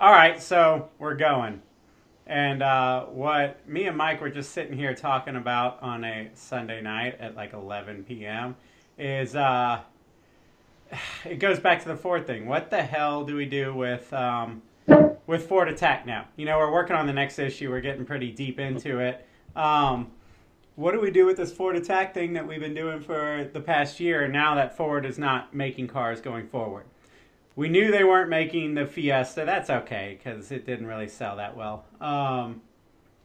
All right, so we're going. And what me and Mike were just sitting here talking about on a Sunday night at like 11 p.m. is it goes back to the Ford thing. What the hell do we do with Ford Attack now? You know, we're working on the next issue. We're getting pretty deep into it. What do we do with this Ford Attack thing that we've been doing for the past year now that Ford is not making cars going forward? We knew they weren't making the Fiesta. That's okay because it didn't really sell that well.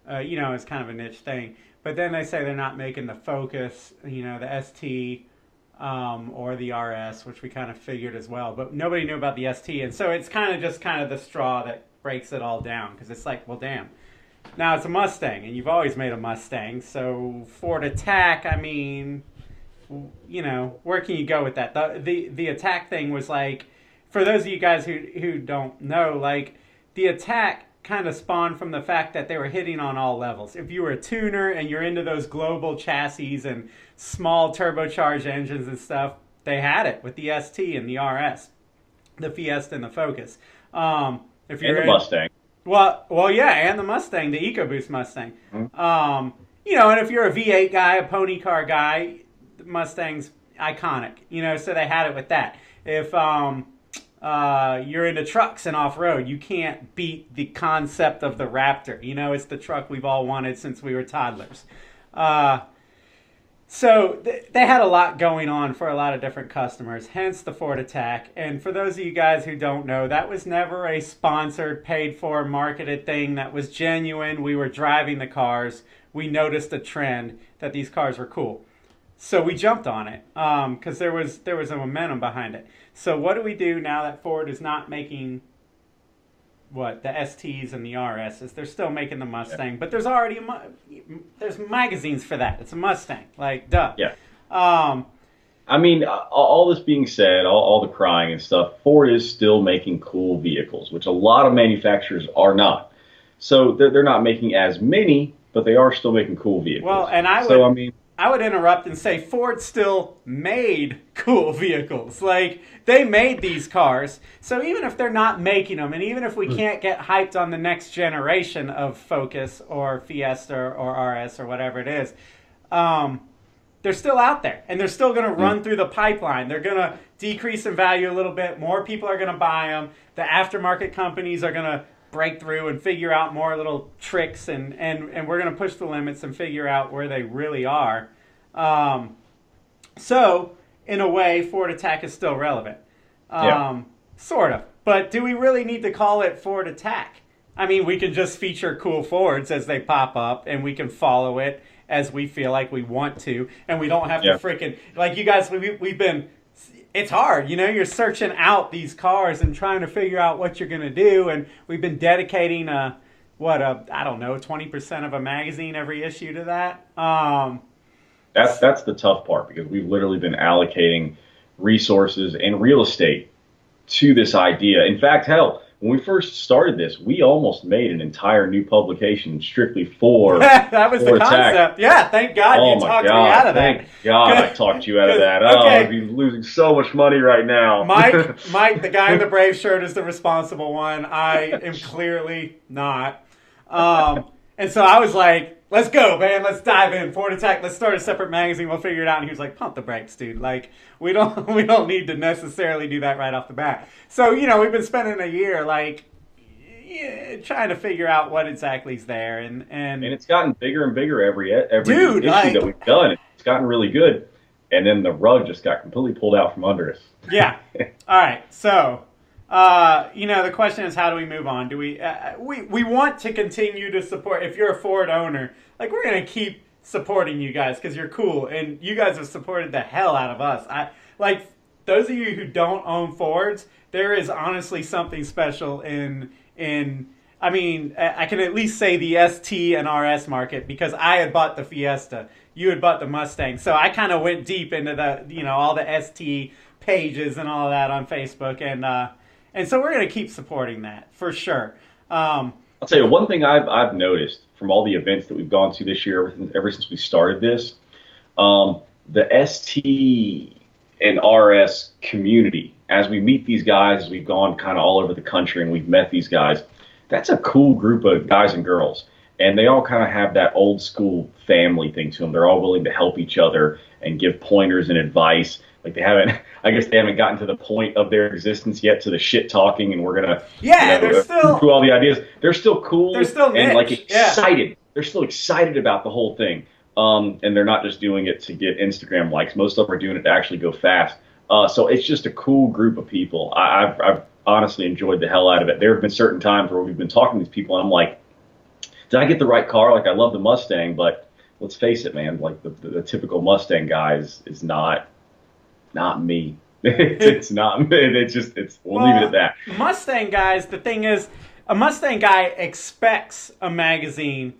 It's kind of a niche thing. But then they say they're not making the Focus, the ST or the RS, which we kind of figured as well. But nobody knew about the ST. And so it's kind of the straw that breaks it all down because it's like, well, damn. Now it's a Mustang, and you've always made a Mustang. So Ford Attack, I mean, where can you go with that? The Attack thing was like, for those of you guys who don't know, like, the Attack kind of spawned from the fact that they were hitting on all levels. If you were a tuner and you're into those global chassis and small turbocharged engines and stuff, they had it with the ST and the RS, the Fiesta and the Focus. If you're And the Mustang. Well, yeah, and the Mustang, the EcoBoost Mustang. Mm-hmm. And if you're a V8 guy, a pony car guy, the Mustang's iconic. So they had it with that. If you're into trucks and off-road, you can't beat the concept of the Raptor. It's the truck we've all wanted since we were toddlers. So they had a lot going on for a lot of different customers, hence the Ford Attack. And for those of you guys who don't know, that was never a sponsored, paid-for, marketed thing. That was genuine. We were driving the cars. We noticed a trend that these cars were cool. So we jumped on it because there was a momentum behind it. So what do we do now that Ford is not making the STs and the RSs? They're still making the Mustang, but there's already there's magazines for that. It's a Mustang, like duh. Yeah. I mean, all this being said, all the crying and stuff, Ford is still making cool vehicles, which a lot of manufacturers are not. So they're not making as many, but they are still making cool vehicles. Well, and I would interrupt and say Ford still made cool vehicles. Like, they made these cars. So even if they're not making them, and even if we can't get hyped on the next generation of Focus or Fiesta or RS or whatever it is, they're still out there. And they're still going to run through the pipeline. They're going to decrease in value a little bit. More people are going to buy them. The aftermarket companies are going to break through and figure out more little tricks, and we're going to push the limits and figure out where they really are. So, in a way, Ford Attack is still relevant. Sort of. But do we really need to call it Ford Attack? I mean, we can just feature cool Fords as they pop up, and we can follow it as we feel like we want to, and we don't have to freaking, like you guys, we've been, it's hard, you're searching out these cars and trying to figure out what you're going to do, and we've been dedicating I don't know, 20% of a magazine every issue to that. That's the tough part, because we've literally been allocating resources and real estate to this idea. In fact, hell, when we first started this, we almost made an entire new publication strictly for that was the Attack. Concept. Yeah, thank God you talked me out of that. Thank God I talked you out of that. Oh, I'd be losing so much money right now. Mike, the guy in the Brave shirt is the responsible one. I am clearly not. And so I was like, let's go, man. Let's dive in. Ford Attack. Let's start a separate magazine. We'll figure it out. And he was like, pump the brakes, dude. Like, we don't need to necessarily do that right off the bat. So, we've been spending a year, trying to figure out what exactly is there. And it's gotten bigger and bigger every issue dude, that we've done. It's gotten really good. And then the rug just got completely pulled out from under us. Yeah. All right. So, the question is, how do we move on? Do we want to continue to support? If you're a Ford owner, like, we're going to keep supporting you guys because you're cool, and you guys have supported the hell out of us. Those of you who don't own Fords, there is honestly something special in I mean, I can at least say the ST and RS market, because I had bought the Fiesta, you had bought the Mustang, so I kind of went deep into the all the ST pages and all that on Facebook, and so we're going to keep supporting that for sure. I'll tell you one thing I've noticed from all the events that we've gone to this year, ever since we started this, the ST and RS community as we meet these guys, as we've gone kind of all over the country and we've met these guys, that's a cool group of guys and girls. And they all kind of have that old school family thing to them. They're all willing to help each other and give pointers and advice. Like they haven't, I guess they haven't gotten to the point of their existence yet to the shit talking, and we're gonna, they're still through all the ideas. They're still cool. They're still and like niche. excited. They're still excited about the whole thing. And they're not just doing it to get Instagram likes. Most of them are doing it to actually go fast. So it's just a cool group of people. I've honestly enjoyed the hell out of it. There have been certain times where we've been talking to these people, and I'm like, did I get the right car? Like, I love the Mustang, but let's face it, man. Like the typical Mustang guy is not me. It's not me. We'll leave it at that. Mustang guys, the thing is, a Mustang guy expects a magazine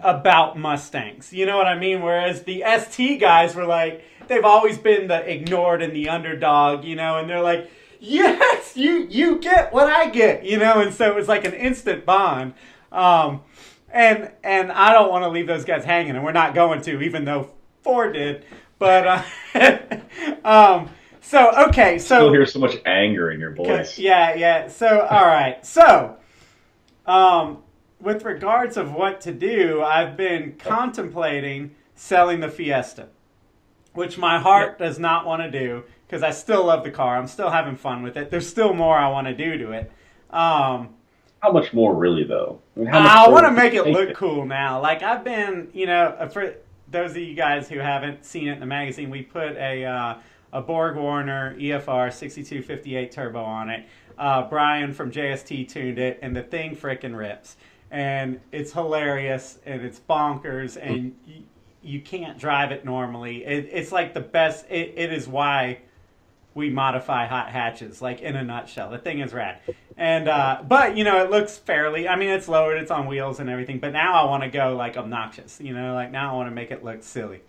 about Mustangs. You know what I mean? Whereas the ST guys were like, they've always been the ignored and the underdog, you know, and they're like, yes, you get what I get, you know, and so it was like an instant bond. And I don't want to leave those guys hanging, and we're not going to, even though Ford did. But so Still hear so much anger in your voice. Yeah. So all right. So with regards of what to do, I've been contemplating selling the Fiesta, which my heart does not want to do because I still love the car. I'm still having fun with it. There's still more I want to do to it. How much more, really, though? I want to make it look cool now. Like, I've been, you know, for those of you guys who haven't seen it in the magazine, we put a Borg Warner EFR 6258 turbo on it. Brian from JST tuned it, and the thing frickin' rips. And it's hilarious, and it's bonkers, and you can't drive it normally. It's like the best. It is why we modify hot hatches, like, in a nutshell. The thing is rad. And but you know, it looks fairly, I mean, it's lowered, it's on wheels and everything, but now I want to go like obnoxious, you know, like now I want to make it look silly.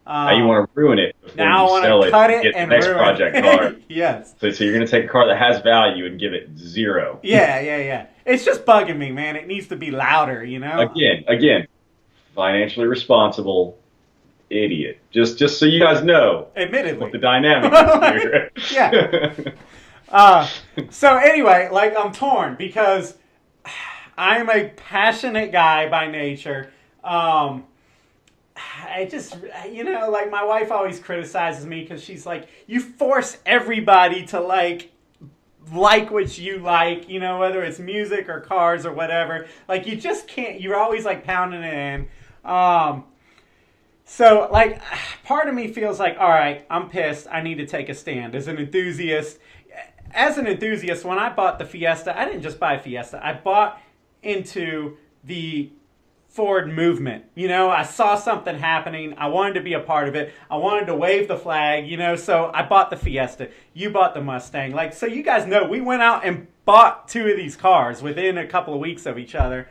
Now you want to ruin it before now you I sell want to cut it get and the next ruin project it. car. Yes. So you're going to take a car that has value and give it 0. Yeah. It's just bugging me, man. It needs to be louder, you know? Again, financially responsible idiot. Just so you guys know. Admittedly. What the dynamic is here. Yeah. So anyway, like, I'm torn because I'm a passionate guy by nature. I just, you know, like, my wife always criticizes me because she's like, you force everybody to like what you like, you know, whether it's music or cars or whatever. Like, you just can't, you're always like pounding it in. So, like, part of me feels like, all right, I'm pissed. I need to take a stand. As an enthusiast, when I bought the Fiesta, I didn't just buy a Fiesta. I bought into the Ford movement. You know, I saw something happening. I wanted to be a part of it. I wanted to wave the flag, you know, so I bought the Fiesta. You bought the Mustang. Like, so you guys know, we went out and bought 2 of these cars within a couple of weeks of each other.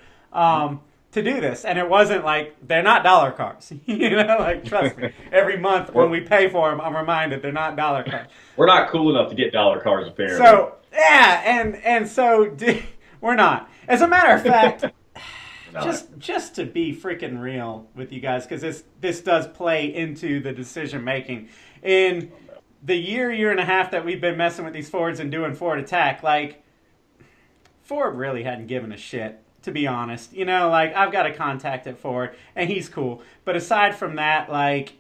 To do this, and it wasn't like, they're not dollar cars, you know, like, trust me, every month when we pay for them, I'm reminded they're not dollar cars. We're not cool enough to get dollar cars, apparently. So yeah, and so we're not. As a matter of fact, just to be freaking real with you guys, because this does play into the decision making in the year and a half that we've been messing with these Fords and doing Ford Attack. Like, Ford really hadn't given a shit, to be honest. You know, like, I've got a contact at Ford, and he's cool. But aside from that, like,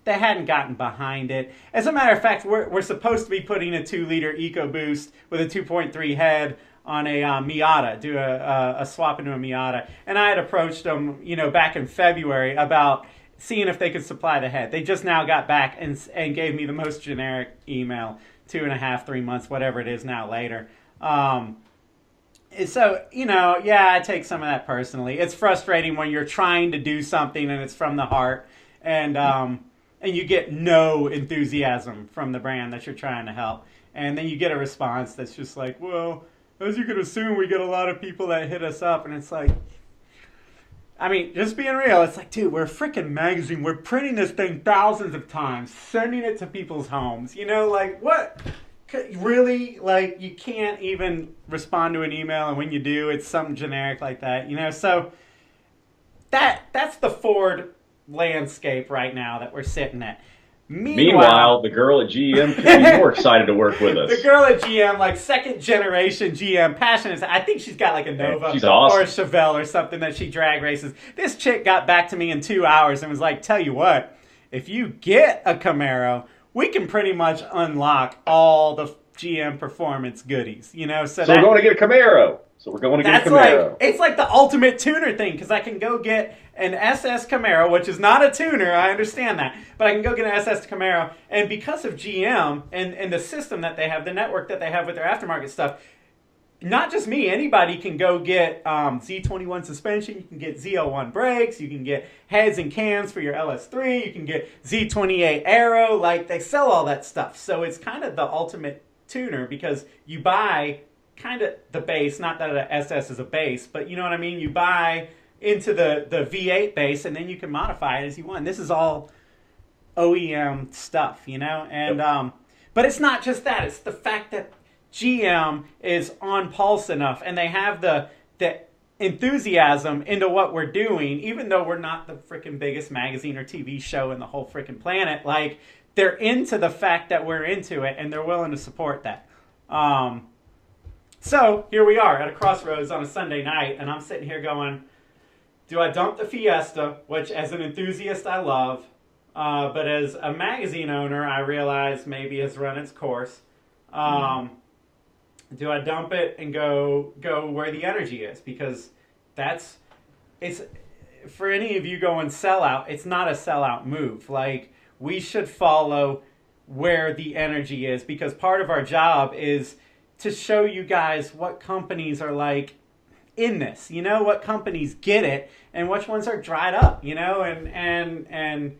they hadn't gotten behind it. As a matter of fact, we're supposed to be putting a 2-liter EcoBoost with a 2.3 head on a Miata, do a swap into a Miata. And I had approached them, you know, back in February about seeing if they could supply the head. They just now got back and gave me the most generic email 2.5, 3 months, whatever it is now later. So, you know, yeah, I take some of that personally. It's frustrating when you're trying to do something and it's from the heart, and you get no enthusiasm from the brand that you're trying to help. And then you get a response that's just like, well, as you can assume, we get a lot of people that hit us up, and it's like, I mean, just being real, it's like, dude, we're a freaking magazine. We're printing this thing thousands of times, sending it to people's homes. You know, like, what? Really? Like, you can't even respond to an email, and when you do, it's something generic like that, you know? So that's the Ford landscape right now that we're sitting at. Meanwhile, the girl at GM could be more excited to work with us. The girl at GM, like second generation GM, passionate. I think she's got like a Nova she's awesome. or a Chevelle or something that she drag races. This chick got back to me in 2 hours and was like, tell you what, if you get a Camaro, we can pretty much unlock all the GM performance goodies, you know? So we're going to get a Camaro. It's like the ultimate tuner thing, because I can go get an SS Camaro, which is not a tuner, I understand that, but I can go get an SS Camaro, and because of GM and the system that they have, the network that they have with their aftermarket stuff, not just me, anybody can go get Z21 suspension, you can get Z01 brakes, you can get heads and cams for your LS3, you can get Z28 aero, like they sell all that stuff. So it's kind of the ultimate tuner, because you buy kind of the base, not that an SS is a base, but you know what I mean? You buy into the V8 base, and then you can modify it as you want. This is all OEM stuff, you know? And but it's not just that. It's the fact that GM is on pulse enough, and they have the enthusiasm into what we're doing, even though we're not the freaking biggest magazine or TV show in the whole freaking planet. Like, they're into the fact that we're into it, and they're willing to support that. So here we are at a crossroads on a Sunday night, and I'm sitting here going, do I dump the Fiesta, which as an enthusiast I love, but as a magazine owner I realize maybe has run its course. Do I dump it and go where the energy is? Because it's for any of you going sellout, it's not a sellout move. Like, we should follow where the energy is, because part of our job is to show you guys what companies are like in this, you know, what companies get it and which ones are dried up, you know, and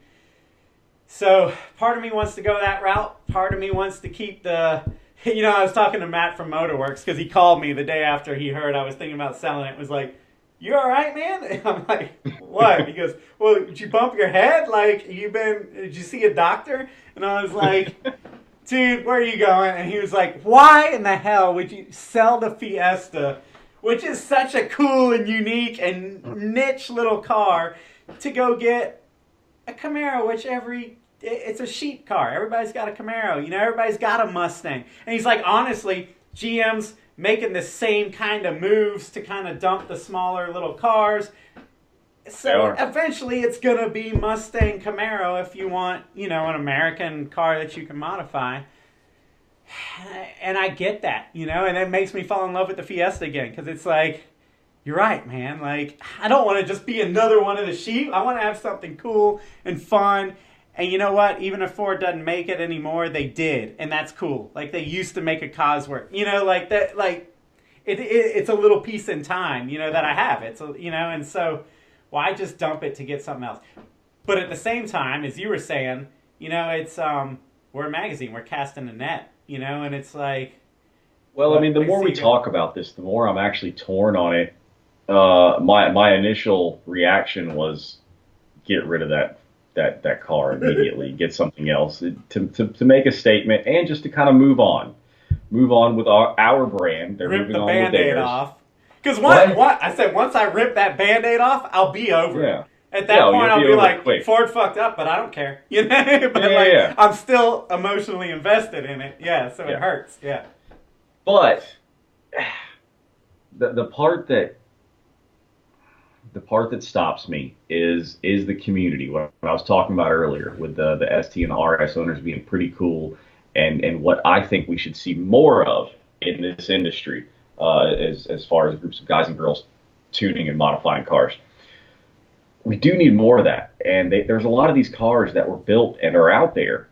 so part of me wants to go that route. Part of me wants to keep the, you know, I was talking to Matt from Motorworks, because he called me the day after he heard I was thinking about selling it. Was like, you all right, man? And I'm like, what? He goes, well, did you bump your head? Like, did you see a doctor? And I was like, dude, where are you going? And he was like, why in the hell would you sell the Fiesta, which is such a cool and unique and niche little car, to go get a Camaro, which it's a sheep car. Everybody's got a Camaro. You know, everybody's got a Mustang. And he's like, honestly, GM's making the same kind of moves to kind of dump the smaller little cars. So eventually it's going to be Mustang Camaro if you want, you know, an American car that you can modify. And I get that, you know, and it makes me fall in love with the Fiesta again, because it's like, you're right, man. Like, I don't want to just be another one of the sheep. I want to have something cool and fun. And you know what? Even if Ford doesn't make it anymore, they did. And that's cool. Like, they used to make a Cosworth. You know, like that, like, it's a little piece in time, you know, that I have. It's, you know, and so why just dump it to get something else? But at the same time, as you were saying, you know, it's, we're a magazine. We're casting a net, you know, and it's like. Well, I mean, the more we talk about this, the more I'm actually torn on it. My initial reaction was get rid of that car immediately, get something else to make a statement, and just to kind of move on with our brand. They're rip moving the on Band-Aid with theirs. off. Because I said once I rip that Band-Aid off, I'll be over it. At that point, I'll be like, quick. Ford fucked up, but I don't care. You know, but I'm still emotionally invested in it. Yeah, so it hurts. Yeah. But the part that stops me is the community. What I was talking about earlier with the ST and the RS owners being pretty cool, and what I think we should see more of in this industry, as far as groups of guys and girls tuning and modifying cars. We do need more of that, and there's a lot of these cars that were built and are out there,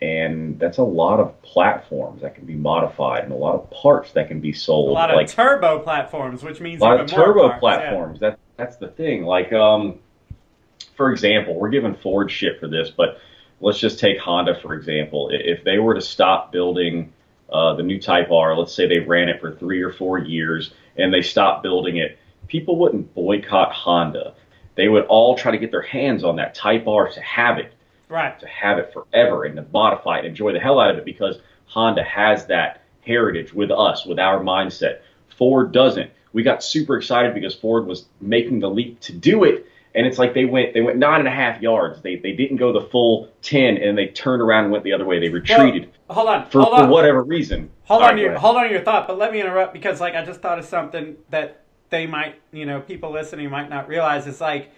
and that's a lot of platforms that can be modified and a lot of parts that can be sold. A lot of turbo platforms, which means a lot even of turbo more parts, platforms. Yeah. That's the thing. Like, for example, we're giving Ford shit for this, but let's just take Honda for example. If they were to stop building the new Type R, let's say they ran it for 3 or 4 years and they stopped building it, people wouldn't boycott Honda. They would all try to get their hands on that Type R to have it. Right. To have it forever and to modify it, enjoy the hell out of it, because Honda has that heritage with us, with our mindset. Ford doesn't. We got super excited because Ford was making the leap to do it, and it's like they went 9.5 yards. They didn't go the full 10, and they turned around and went the other way. They retreated. Well, hold on, for whatever reason. Hold on to your thought, but let me interrupt because like I just thought of something that they might, people listening might not realize. It's like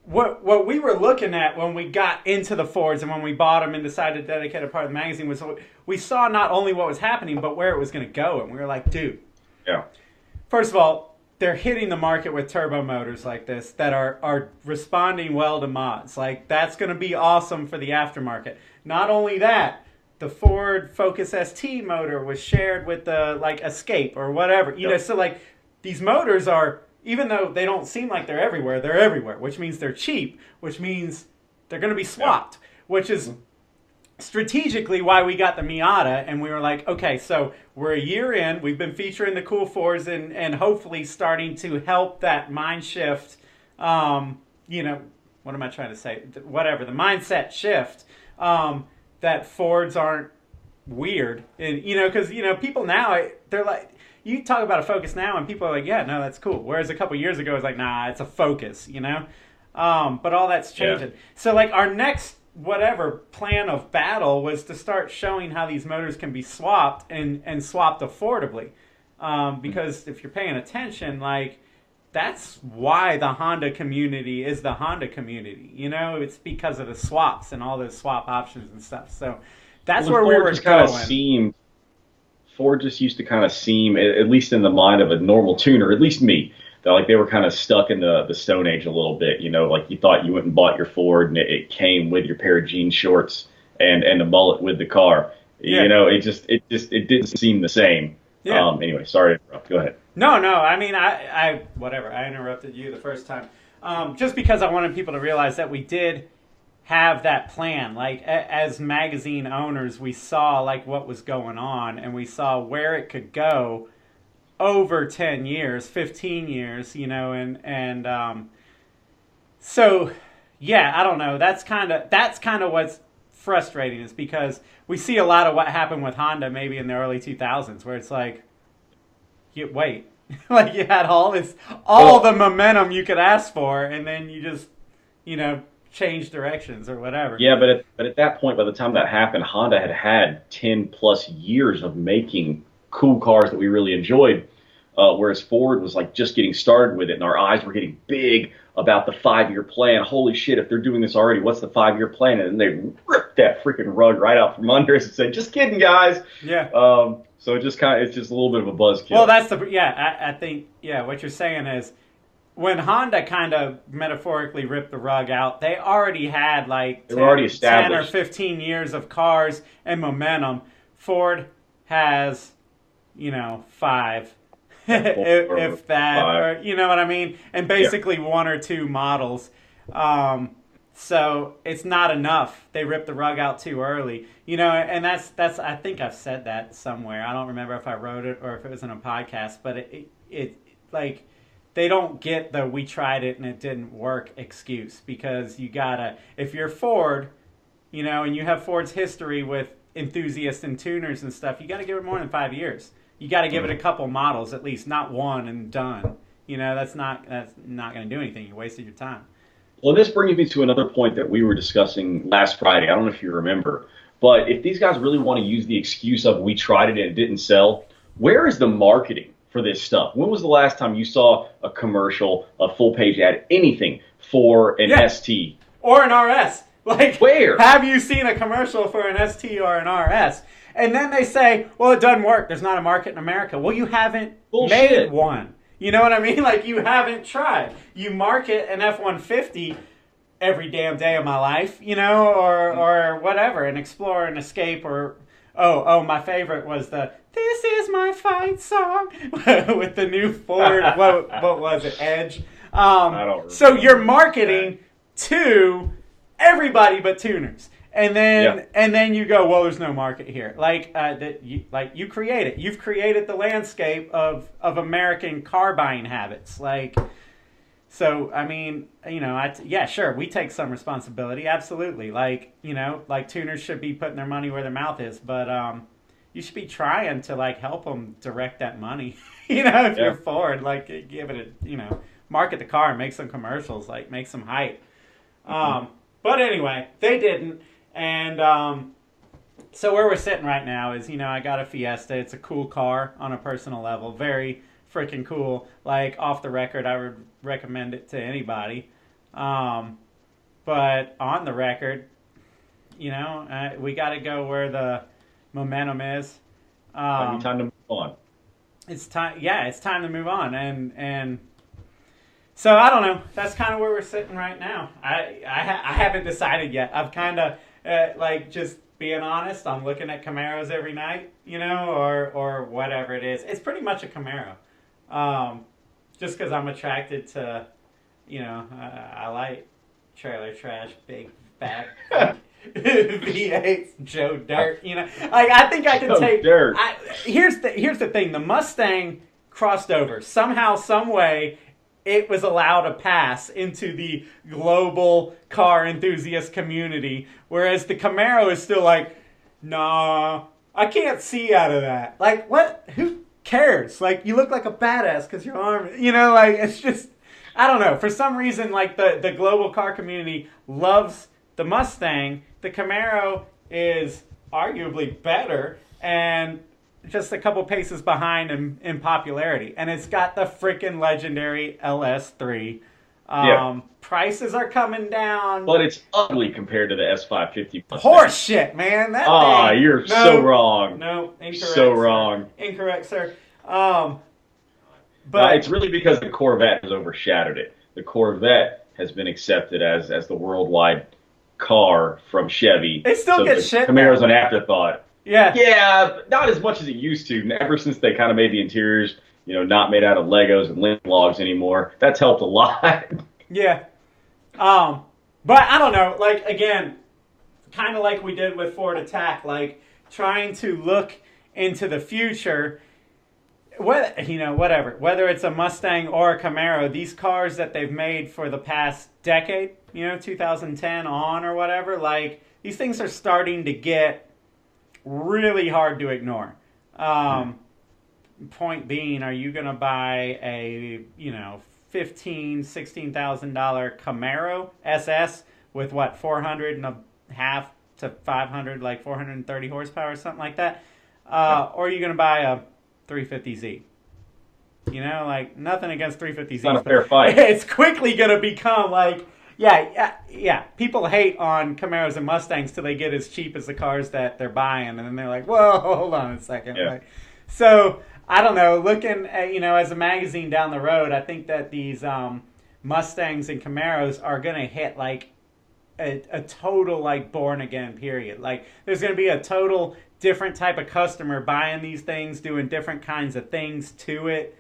what we were looking at when we got into the Fords and when we bought them and decided to dedicate a part of the magazine was we saw not only what was happening but where it was going to go, and we were like, dude. Yeah. First of all, they're hitting the market with turbo motors like this that are responding well to mods. Like that's going to be awesome for the aftermarket. Not only that, the Ford Focus ST motor was shared with the like Escape or whatever. So like these motors are, even though they don't seem like they're everywhere, which means they're cheap, which means they're going to be swapped, which is strategically why we got the Miata, and we were like, okay, so we're a year in, we've been featuring the cool Fords and hopefully starting to help that mind shift, what am I trying to say? Whatever, the mindset shift, that Fords aren't weird. And, because, people now, they're like, you talk about a Focus now and people are like, yeah, no, that's cool. Whereas a couple years ago, it was like, nah, it's a Focus, But all that's changing. Yeah. So, like, our next plan of battle was to start showing how these motors can be swapped and swapped affordably. Because if you're paying attention, like, that's why the Honda community is the Honda community. It's because of the swaps and all those swap options and stuff. So that's where we were going. Ford just used to kind of seem, at least in the mind of a normal tuner, at least me, that like they were kind of stuck in the Stone Age a little bit. Like you thought you went and bought your Ford and it came with your pair of jean shorts and the mullet with the car. Yeah. It didn't seem the same. Yeah. Anyway, sorry to interrupt. Go ahead. No. I mean, I interrupted you the first time. Just because I wanted people to realize that we did have that plan. Like as magazine owners, we saw like what was going on and we saw where it could go over 10 years, 15 years, so yeah, I don't know. That's kind of what's frustrating, is because we see a lot of what happened with Honda maybe in the early 2000s where it's like, like you had all the momentum you could ask for, and then you just, change directions or whatever. Yeah, but at that point, by the time that happened, Honda had 10 plus years of making cool cars that we really enjoyed, whereas Ford was like just getting started with it, and our eyes were getting big about the 5-year plan. Holy shit, if they're doing this already, what's the 5-year plan? And then they ripped that freaking rug right out from under us and said, just kidding, guys. Yeah. So it's just a little bit of a buzzkill. Well, I think what you're saying is, when Honda kind of metaphorically ripped the rug out, they already had like 10 or 15 years of cars and momentum. Ford has, 5, if that, 5. Or, you know what I mean? And basically 1 or 2 models. So it's not enough. They ripped the rug out too early, and that's. I think I've said that somewhere. I don't remember if I wrote it or if it was in a podcast, but it like, they don't get the "we tried it and it didn't work" excuse, because you gotta, if you're Ford, and you have Ford's history with enthusiasts and tuners and stuff, you gotta give it more than 5 years. You gotta give it a couple models at least, not one and done. That's not gonna do anything. You wasted your time. Well, this brings me to another point that we were discussing last Friday. I don't know if you remember, but if these guys really want to use the excuse of "we tried it and it didn't sell," where is the marketing for this stuff? When was the last time you saw a commercial, a full page ad, anything for an ST or an RS? Like, where have you seen a commercial for an ST or an RS? And then they say, well, it doesn't work. There's not a market in America. Well, you haven't made one. You know what I mean? Like, you haven't tried. You market an F-150 every damn day of my life, or whatever, an Explorer, an Escape, or oh, my favorite was the "This Is My Fight" song with the new Ford. what was it? Edge. I don't remember. So you're marketing to everybody but tuners, and then you go, well, there's no market here. You create it. You've created the landscape of American car buying habits. So I mean, sure, we take some responsibility, absolutely. Tuners should be putting their money where their mouth is, but you should be trying to help them direct that money. If you're Ford, give it market the car and make some commercials, like make some hype. But anyway, they didn't. And so where we're sitting right now is, I got a Fiesta. It's a cool car on a personal level. Very freaking cool. Like, off the record, I would recommend it to anybody. But on the record, we got to go where the momentum is. Time to move on. It's time. Yeah, it's time to move on. And so I don't know. That's kind of where we're sitting right now. I haven't decided yet. I've kind of just being honest. I'm looking at Camaros every night, or whatever it is. It's pretty much a Camaro. Just because I'm attracted to, I like trailer trash, big fat V8s, Joe Dirt. I think I can take. Dirt. Here's the thing: the Mustang crossed over somehow, some way. It was allowed to pass into the global car enthusiast community, whereas the Camaro is still like, nah, I can't see out of that. Like, what? Who cares? Like, you look like a badass because your arm, it's just, I don't know. For some reason, like, the global car community loves the Mustang. The Camaro is arguably better and just a couple paces behind in popularity. And it's got the freaking legendary LS3. Prices are coming down. But it's ugly compared to the S550. Horse shit, man. That thing. You're so wrong. No, incorrect. So wrong. Incorrect, sir. But it's really because the Corvette has overshadowed it. The Corvette has been accepted as the worldwide car from Chevy. It still gets shit. Camaro's an afterthought. Yeah. Yeah, not as much as it used to. Ever since they kind of made the interiors, not made out of Legos and lint logs anymore. That's helped a lot. Yeah. But I don't know. Like, again, kind of like we did with Ford Attack, like trying to look into the future. Whatever. Whether it's a Mustang or a Camaro, these cars that they've made for the past decade, 2010 on or whatever, like, these things are starting to get really hard to ignore. Point being, are you going to buy a, $16,000 Camaro SS with 400 and a half to 500, like 430 horsepower or something like that? Or are you going to buy a 350Z? Nothing against 350Z. It's not a fair fight. It's quickly going to become like, yeah. People hate on Camaros and Mustangs till they get as cheap as the cars that they're buying, and then they're like, "Whoa, hold on a second." Yeah. Like, so I don't know. Looking at as a magazine down the road, I think that these Mustangs and Camaros are gonna hit like a total like born again period. Like, there's gonna be a total different type of customer buying these things, doing different kinds of things to it.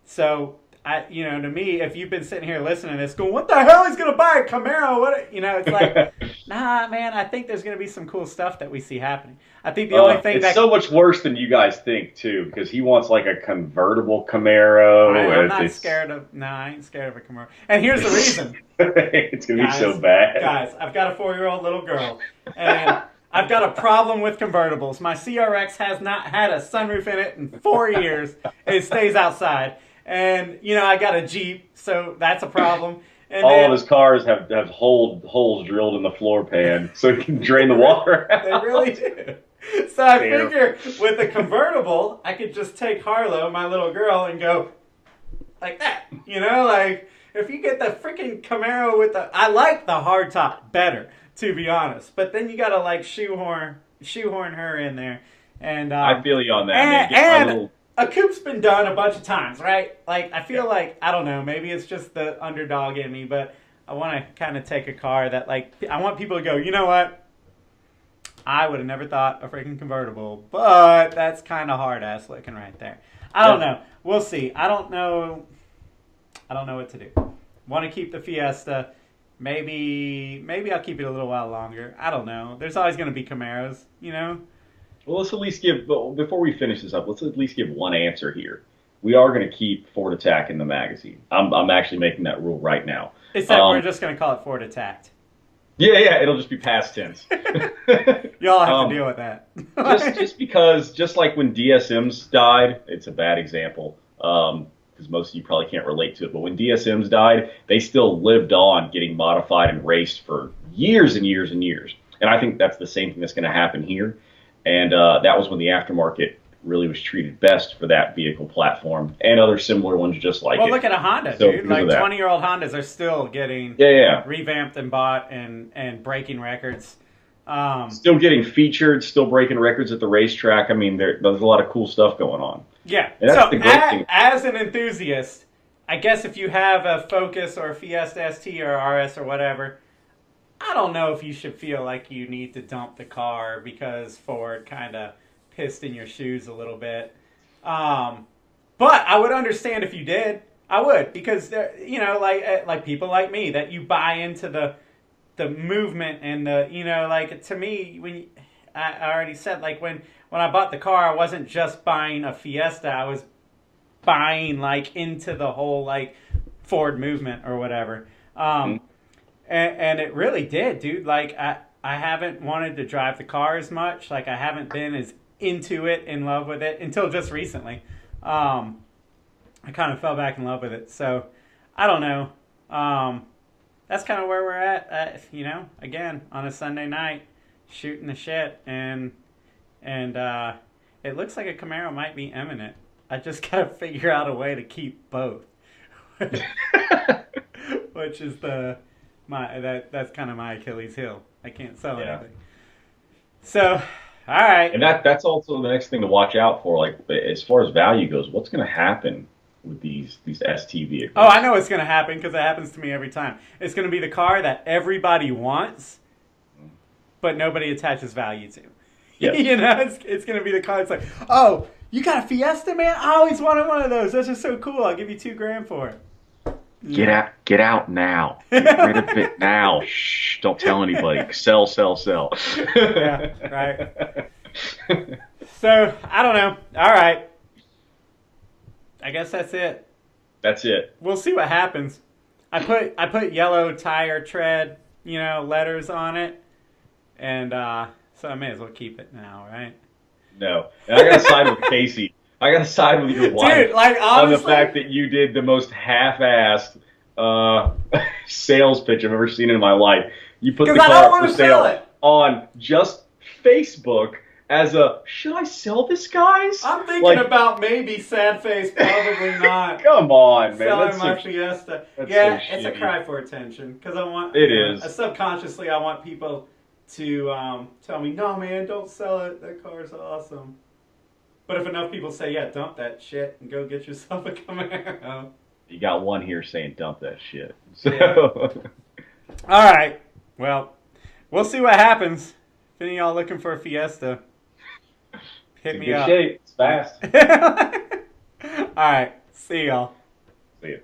So. To me, if you've been sitting here listening to this, going, "What the hell is going to buy a Camaro?" It's like, nah, man. I think there's going to be some cool stuff that we see happening. I think the only thing it's so much worse than you guys think too, because he wants like a convertible Camaro. I'm not scared of. No, I ain't scared of a Camaro. And here's the reason. It's going to be so bad, guys. I've got a 4-year-old little girl, and I've got a problem with convertibles. My CRX has not had a sunroof in it in 4 years. It stays outside. And, I got a Jeep, so that's a problem. And all of his cars have holes drilled in the floor pan so he can drain the water out. They really do. So I figure with a convertible, I could just take Harlow, my little girl, and go like that. Like, if you get the freaking Camaro with I like the hardtop better, to be honest. But then you got to, like, shoehorn her in there. And I feel you on that, man. A coupe's been done a bunch of times, right? Like, I feel like, I don't know, maybe it's just the underdog in me, but I want to kind of take a car that, like, I want people to go, you know what? I would have never thought a freaking convertible, but that's kind of hard-ass looking right there. I don't know. We'll see. I don't know what to do. Want to keep the Fiesta. Maybe I'll keep it a little while longer. I don't know. There's always going to be Camaros, Well, let's at least before we finish this up, let's at least give one answer here. We are going to keep Ford Attack in the magazine. I'm actually making that rule right now. Except we're just going to call it Ford Attacked. Yeah, it'll just be past tense. Y'all have to deal with that. just because, just like when DSMs died, it's a bad example. because most of you probably can't relate to it. But when DSMs died, they still lived on getting modified and raced for years and years and years. And I think that's the same thing that's going to happen here. And that was when the aftermarket really was treated best for that vehicle platform and other similar ones just like it. Well, look at a Honda, dude. Like 20-year-old Hondas are still getting revamped and bought and breaking records. Still getting featured, still breaking records at the racetrack. I mean, there's a lot of cool stuff going on. Yeah. And that's the great thing. As an enthusiast, I guess if you have a Focus or a Fiesta ST or RS or whatever, I don't know if you should feel like you need to dump the car because Ford kind of pissed in your shoes a little bit. But I would understand if you did. I would, because you know, like people like me, that you buy into the movement and the, you know, like, to me, I already said, like, when I bought the car, I wasn't just buying a Fiesta. I was buying like into the whole like Ford movement or whatever. And it really did, dude. Like, I haven't wanted to drive the car as much. Like, I haven't been as into it, in love with it, until just recently. I kind of fell back in love with it. So, I don't know. That's kind of where we're at, you know, again, on a Sunday night, shooting the shit. And it looks like a Camaro might be imminent. I just got to figure out a way to keep both. Which is that's kind of my Achilles heel. I can't sell anything. So, all right. And that's also the next thing to watch out for. Like, as far as value goes, what's going to happen with these ST vehicles? Oh, I know what's going to happen, because it happens to me every time. It's going to be the car that everybody wants, but nobody attaches value to. Yes. You know, it's going to be the car that's like, oh, you got a Fiesta, man? I always wanted one of those. That's just so cool. I'll give you $2,000 for it. Get out now. Get rid of it now. Shh, don't tell anybody. Sell. Yeah, right. So, I don't know. All right. I guess that's it. That's it. We'll see what happens. I put yellow tire tread, you know, letters on it, and so I may as well keep it now, right? No, and I gotta side with Casey. I gotta side with your wife, dude, like, honestly, on the fact that you did the most half-assed sales pitch I've ever seen in my life. You put the car for sale on just Facebook as a, should I sell this, guys? I'm thinking about maybe sad face, probably not. Come on, man. Selling my Fiesta. Yeah, so it's a cry for attention, because I want. It is. Subconsciously, I want people to tell me, no, man, don't sell it. That car's awesome. But if enough people say, yeah, dump that shit and go get yourself a Camaro. You got one here saying dump that shit. So. Yeah. All right. Well, we'll see what happens. If any of y'all looking for a Fiesta, hit me up. Shape. It's fast. All right. See y'all. See ya.